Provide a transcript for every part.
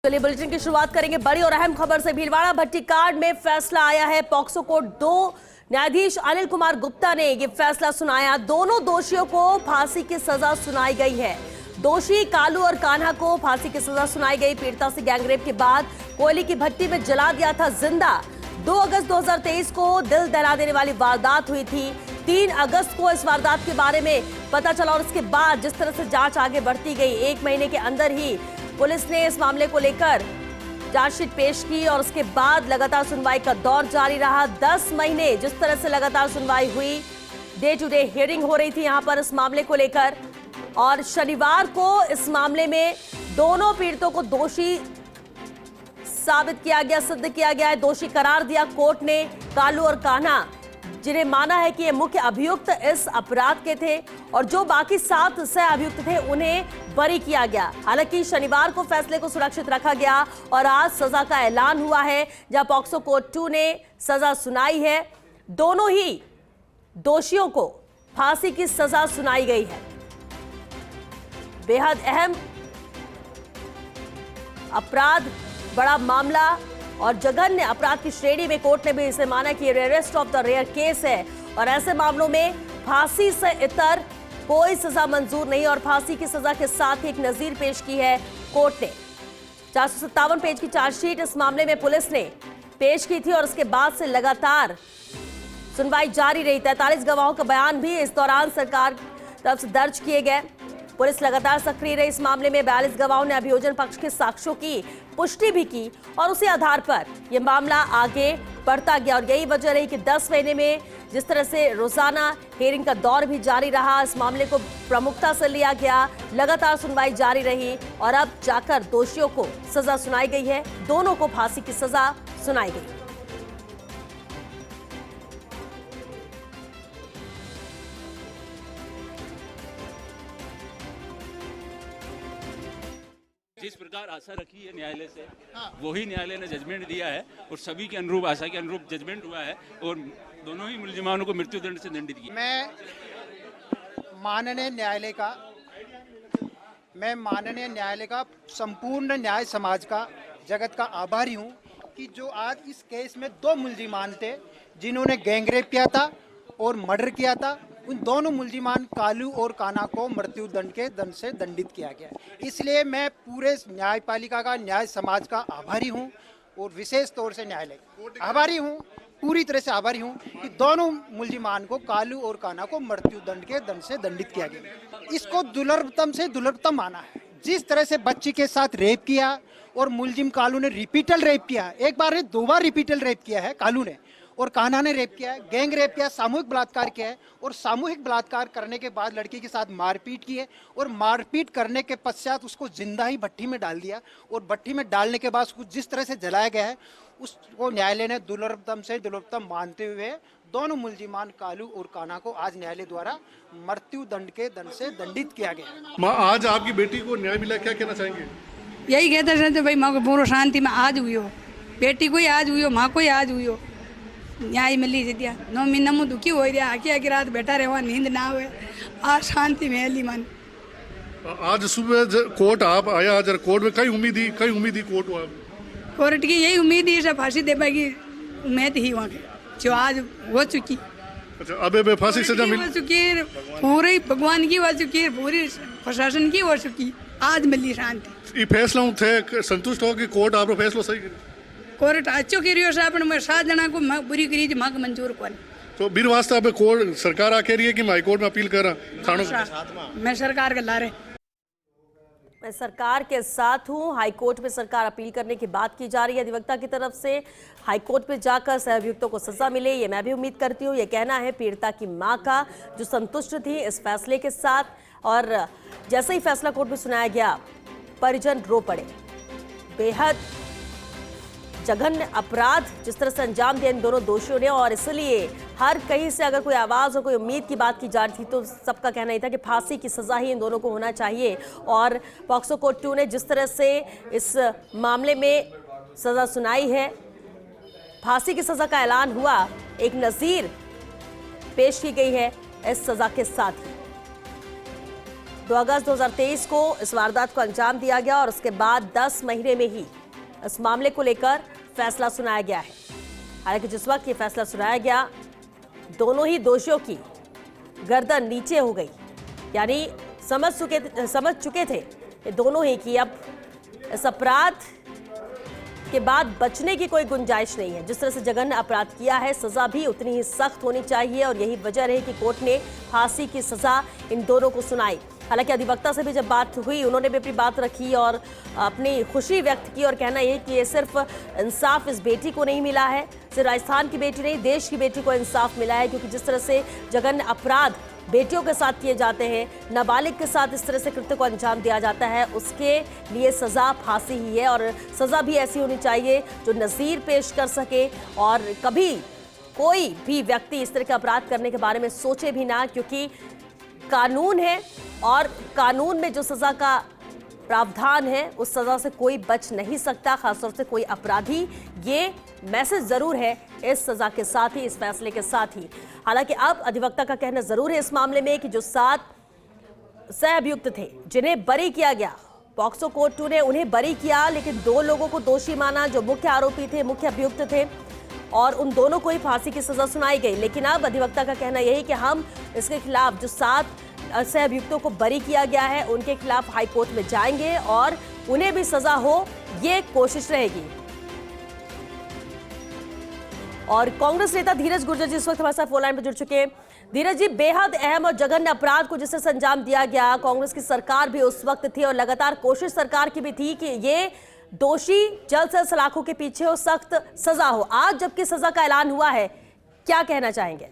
चलिए बुलेटिन की शुरुआत करेंगे बड़ी और अहम खबर से। भीलवाड़ा भट्टी कांड में फैसला आया है। पॉक्सो कोर्ट 2 न्यायाधीश अनिल कुमार गुप्ता ने ये फैसला सुनाया। दोनों दोषियों को फांसी की सजा सुनाई गई है। दोषी कालू और कान्हा को फांसी की सजा सुनाई गई। पीड़िता से गैंगरेप के बाद कोयले की भट्टी में जला दिया था जिंदा। 2 अगस्त 2023 को दिल दहला देने वाली वारदात हुई थी। 3 अगस्त को इस वारदात के बारे में पता चला और उसके बाद जिस तरह से जांच आगे बढ़ती गई, 1 महीने के अंदर ही पुलिस ने इस मामले को लेकर चार्जशीट पेश की और उसके बाद लगातार सुनवाई का दौर जारी रहा। 10 महीने जिस तरह से लगातार सुनवाई हुई, डे टू डे हियरिंग हो रही थी यहां पर इस मामले को लेकर। और शनिवार को इस मामले में दोनों पीड़ितों को दोषी साबित किया गया, सिद्ध किया गया है। दोषी करार दिया कोर्ट ने। कालू और कान्हा, जिन्हें माना है कि ये मुख्य अभियुक्त इस अपराध के थे और जो बाकी 7 सह अभियुक्त थे उन्हें बरी किया गया। हालांकि शनिवार को फैसले को सुरक्षित रखा गया और आज सजा का ऐलान हुआ है, जहां पॉक्सो कोर्ट 2 ने सजा सुनाई है। दोनों ही दोषियों को फांसी की सजा सुनाई गई है। बेहद अहम अपराध, बड़ा मामला और जघन्य अपराध की श्रेणी में कोर्ट ने भी इसे माना कि rarest of the rare case है और ऐसे मामलों में फांसी से इतर कोई सजा मंजूर नहीं। और फांसी की सजा के साथ ही एक नजीर पेश की है कोर्ट ने। 457 पेज की चार्जशीट इस मामले में पुलिस ने पेश की थी और उसके बाद से लगातार सुनवाई जारी रही। 43 गवाहों का बयान भी इस दौरान सरकार तरफ से दर्ज किए गए। पुलिस लगातार सक्रिय रही इस मामले में। 42 गवाहों ने अभियोजन पक्ष के साक्ष्यों की पुष्टि भी की और उसी आधार पर यह मामला आगे बढ़ता गया। और यही वजह रही कि 10 महीने में जिस तरह से रोजाना हियरिंग का दौर भी जारी रहा, इस मामले को प्रमुखता से लिया गया, लगातार सुनवाई जारी रही और अब जाकर दोषियों को सजा सुनाई गई है। दोनों को फांसी की सजा सुनाई गई। जिस प्रकार आशा रखी है न्यायालय से, वही न्यायालय ने जजमेंट दिया है और सभी के अनुरूप, आशा के अनुरूप जजमेंट हुआ है और दोनों ही मुलजिमानों को मृत्युदंड से दंडित किया। मैं माननीय न्यायालय का संपूर्ण न्याय समाज का, जगत का आभारी हूं कि जो आज इस केस में 2 मुलजिमान थे जिन्होंने गैंगरेप किया था और मर्डर किया था। उन दोनों मुलजिमान कालू और कान्हा को मृत्युदंड के दंड से दंडित किया गया। इसलिए मैं पूरे न्यायपालिका का, न्याय समाज का आभारी हूं और विशेष तौर से न्यायालय आभारी हूं, पूरी तरह से आभारी हूं कि दोनों मुलजिमान को, कालू और कान्हा को मृत्युदंड के दंड से दंडित किया गया। इसको दुर्लभतम से दुर्लभतम माना है। जिस तरह से बच्ची के साथ रेप किया और मुलजिम कालू ने रिपीटल रेप किया, एक बार नहीं 2 बार रिपीटल रेप किया है कालू ने और कान्हा ने रेप किया है, गैंग रेप किया, सामूहिक बलात्कार किया है और सामूहिक बलात्कार करने के बाद लड़की के साथ मारपीट की है और मारपीट करने के पश्चात उसको जिंदा ही भट्टी में डाल दिया और भट्टी में डालने के बाद उसको जिस तरह से जलाया गया है, उसको न्यायालय ने दुर्लभतम से दुर्लभतम मानते हुए दोनों मुलजिमान कालू और कान्हा को आज न्यायालय द्वारा मृत्युदंड के दंड से दंडित किया गया। माँ, आज आपकी बेटी को न्याय मिला, क्या कहना चाहेंगे? यही कहते थे भाई, माँ को पूरा शांति में आज हुई हो, बेटी को ही आज हुई हो, माँ को ही आज हुई हो, न्याय मिली से दिया। 9 महीना मुँह दुखी हो रहा, आखी रात बैठा रहे, नींद ना हुए, आज शांति में अली मन। आज सुबह कोर्ट आप आया, आज कोर्ट में कई उम्मीद ही कोर्ट की यही उम्मीद ही सब फांसी दे पाएगी, उम्मीद ही वहाँ की जो आज हो चुकी। अच्छा, अब फांसी सजा मिल चुकी, पूरी भगवान की हो चुकी, पूरी प्रशासन की हो चुकी, आज मिली शांति। ये फैसला थे संतुष्ट हो कि कोर्ट आप फैसला सही करे? कोर्ट अच्छो करियो साहब ने, 7 जना को बुरी करी थी, माँ को मंजूर कौन। तो बीर वास्ते अब कोर्ट सरकार आ कह रही है कि मैं हाईकोर्ट में अपील कर रहा, मैं सरकार के ला रहे, मैं सरकार के साथ हूं। हाईकोर्ट में सरकार अपील करने की बात की जा रही है अधिवक्ता की तरफ से। हाईकोर्ट में जाकर सहअभियुक्तों को सजा मिले, ये मैं भी उम्मीद करती हूं। ये कहना है पीड़िता की मां का, जो संतुष्ट थी इस फैसले के साथ। और जैसे ही फैसला कोर्ट में सुनाया गया, परिजन रो पड़े। बेहद जघन्य अपराध जिस तरह से अंजाम दिया इन दोनों दोषियों ने, और इसलिए हर कहीं से अगर कोई आवाज़ और कोई उम्मीद की बात की जा रही थी तो सबका कहना ही था कि फांसी की सज़ा ही इन दोनों को होना चाहिए। और पॉक्सो कोर्ट 2 ने जिस तरह से इस मामले में सज़ा सुनाई है, फांसी की सज़ा का ऐलान हुआ, एक नज़ीर पेश की गई है इस सज़ा के साथ ही। 2 अगस्त 2023 को इस वारदात को अंजाम दिया गया और उसके बाद 10 महीने में ही इस मामले को लेकर फैसला सुनाया गया है। हालांकि जिस वक्त ये फैसला सुनाया गया, दोनों ही दोषियों की गर्दन नीचे हो गई, यानी समझ चुके थे ये दोनों ही कि अब इस अपराध के बाद बचने की कोई गुंजाइश नहीं है। जिस तरह से जघन्य अपराध किया है, सजा भी उतनी ही सख्त होनी चाहिए और यही वजह रही कि कोर्ट ने फांसी की सजा इन दोनों को सुनाई। हालांकि अधिवक्ता से भी जब बात हुई, उन्होंने भी अपनी बात रखी और अपनी खुशी व्यक्त की और कहना यह कि ये सिर्फ इंसाफ इस बेटी को नहीं मिला है, सिर्फ राजस्थान की बेटी नहीं, देश की बेटी को इंसाफ मिला है, क्योंकि जिस तरह से जघन्य अपराध बेटियों के साथ किए जाते हैं, नाबालिग के साथ इस तरह से कृत्य को अंजाम दिया जाता है, उसके लिए सजा फांसी ही है। और सजा भी ऐसी होनी चाहिए जो नज़ीर पेश कर सके और कभी कोई भी व्यक्ति इस तरह के अपराध करने के बारे में सोचे भी ना, क्योंकि कानून है और कानून में जो सजा का प्रावधान है उस सजा से कोई बच नहीं सकता, खासतौर से कोई अपराधी। ये मैसेज जरूर है इस सजा के साथ ही, इस फैसले के साथ ही। हालांकि अब अधिवक्ता का कहना जरूर है इस मामले में कि जो 7 सहअभियुक्त थे जिन्हें बरी किया गया, पॉक्सो कोर्ट 2 ने उन्हें बरी किया, लेकिन 2 लोगों को दोषी माना जो मुख्य आरोपी थे, मुख्य अभियुक्त थे, और उन दोनों को ही फांसी की सजा सुनाई गई। लेकिन अब अधिवक्ता का कहना यही कि हम इसके खिलाफ जो 7 सहअभियुक्तों को बरी किया गया है उनके खिलाफ हाई कोर्ट में जाएंगे और उन्हें भी सजा हो, ये कोशिश रहेगी। और कांग्रेस नेता धीरज गुर्जर जी इस वक्त हमारे साथ फोन लाइन पर जुड़ चुके हैं। धीरज जी, बेहद अहम और जघन्य अपराध को जिस तरह से अंजाम दिया गया, कांग्रेस की सरकार भी उस वक्त थी और लगातार कोशिश सरकार की भी थी कि ये दोषी जल्द से सलाखों के पीछे हो, सख्त सजा हो। आज जबकि सजा का ऐलान हुआ है, क्या कहना चाहेंगे?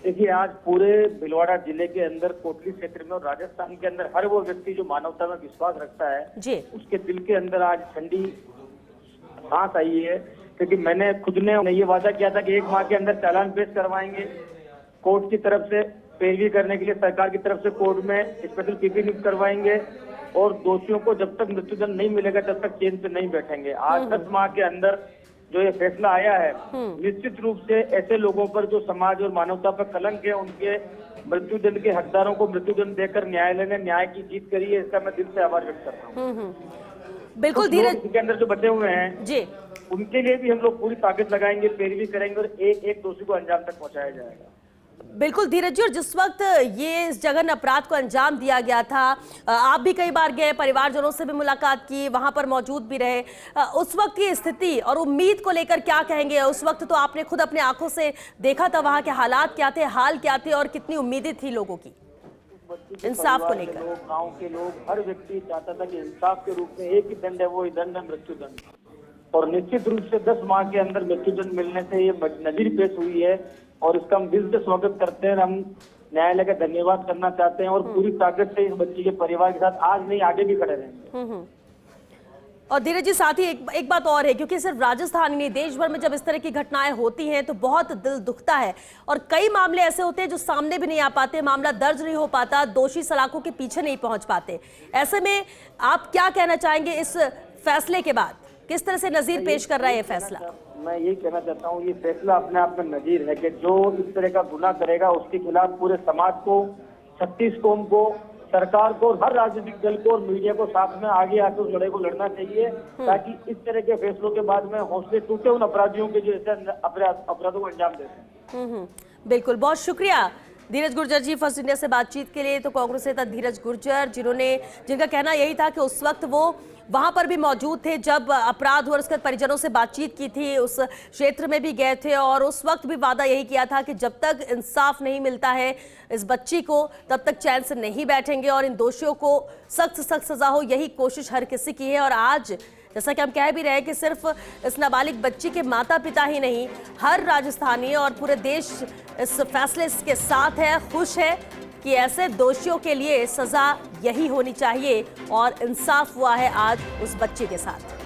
देखिए, आज पूरे भीलवाड़ा जिले के अंदर कोटली क्षेत्र में और राजस्थान के अंदर हर वो व्यक्ति जो मानवता में विश्वास रखता है जी, उसके दिल के अंदर आज ठंडी सांस आई है, क्योंकि मैंने खुद ने ये वादा किया था कि 1 माह के अंदर चालान पेश करवाएंगे। कोर्ट की तरफ से पैरवी करने के लिए सरकार की तरफ से कोर्ट में स्पेशल पीपी नियुक्त करवाएंगे और दोषियों को जब तक मृत्युदंड नहीं मिलेगा तब तक चैन से नहीं बैठेंगे। आज 10 माह के अंदर जो ये फैसला आया है, निश्चित रूप से ऐसे लोगों पर जो समाज और मानवता पर कलंक है, उनके मृत्युदंड के हकदारों को मृत्युदंड देकर न्यायालय ने न्याय की जीत करी है, इसका मैं दिल से आभार व्यक्त करता हूँ। बिल्कुल धीरज, के अंदर जो बचे हुए हैं जी, उनके लिए भी हम लोग पूरी ताकत लगाएंगे, पैरवी करेंगे और एक दोषी को अंजाम तक पहुंचाया जाएगा। बिल्कुल धीरज जी, और जिस वक्त ये इस जघन्य अपराध को अंजाम दिया गया था, आप भी कई बार गए, परिवारजनों से भी मुलाकात की, वहां पर मौजूद भी रहे, उस वक्त की स्थिति और उम्मीद को लेकर क्या कहेंगे? उस वक्त तो आपने खुद अपने आंखों से देखा था वहां के हालात क्या थे, हाल क्या थे और कितनी उम्मीदें थी लोगों की इंसाफ को लेकर। गाँव के लोग, हर व्यक्ति चाहता था कि इंसाफ के रूप में एक ही दंड है, वो ही दंड है मृत्युदंड। और निश्चित रूप से 10 माह के अंदर मृत्युदंड मिलने से ये नजीर पेश हुई है और इसका हम दिल से स्वागत करते हैं। हम न्यायालय का धन्यवाद करना चाहते हैं और पूरी ताकत से इस बच्ची के परिवार के साथ आज नहीं आगे भी खड़े रहेंगे। और धीरज जी, साथ ही एक बात और है, क्योंकि सिर्फ राजस्थान ही नहीं, देश भर में जब इस तरह की घटनाएं होती हैं तो बहुत दिल दुखता है और कई मामले ऐसे होते हैं जो सामने भी नहीं आ पाते, मामला दर्ज नहीं हो पाता, दोषी सलाखों के पीछे नहीं पहुंच पाते। ऐसे में आप क्या कहना चाहेंगे इस फैसले के बाद? किस तरह से नजीर पेश कर रहा है ये फैसला? मैं यही कहना चाहता हूँ, ये फैसला अपने आप में नजीर है कि जो इस तरह का गुनाह करेगा उसके खिलाफ पूरे समाज को, 36 कौम को, सरकार को, हर राजनीतिक दल को और मीडिया को साथ में आगे आकर उस लड़ाई को लड़ना चाहिए, ताकि इस तरह के फैसलों के बाद में हौसले टूटे उन अपराधियों के जो ऐसे अपराधों को अंजाम देते हैं। बिल्कुल, बहुत शुक्रिया धीरज गुर्जर जी फर्स्ट इंडिया से बातचीत के लिए। तो कांग्रेस नेता धीरज गुर्जर, जिनका कहना यही था कि उस वक्त वो वहां पर भी मौजूद थे जब अपराध हुआ, उसके परिजनों से बातचीत की थी, उस क्षेत्र में भी गए थे और उस वक्त भी वादा यही किया था कि जब तक इंसाफ नहीं मिलता है इस बच्ची को तब तक चैन से नहीं बैठेंगे और इन दोषियों को सख्त सजा हो, यही कोशिश हर किसी की है। और आज जैसा कि हम कह भी रहे हैं कि सिर्फ इस नाबालिग बच्ची के माता पिता ही नहीं, हर राजस्थानी और पूरे देश इस फैसले के साथ है, खुश है कि ऐसे दोषियों के लिए सजा यही होनी चाहिए और इंसाफ हुआ है आज उस बच्चे के साथ।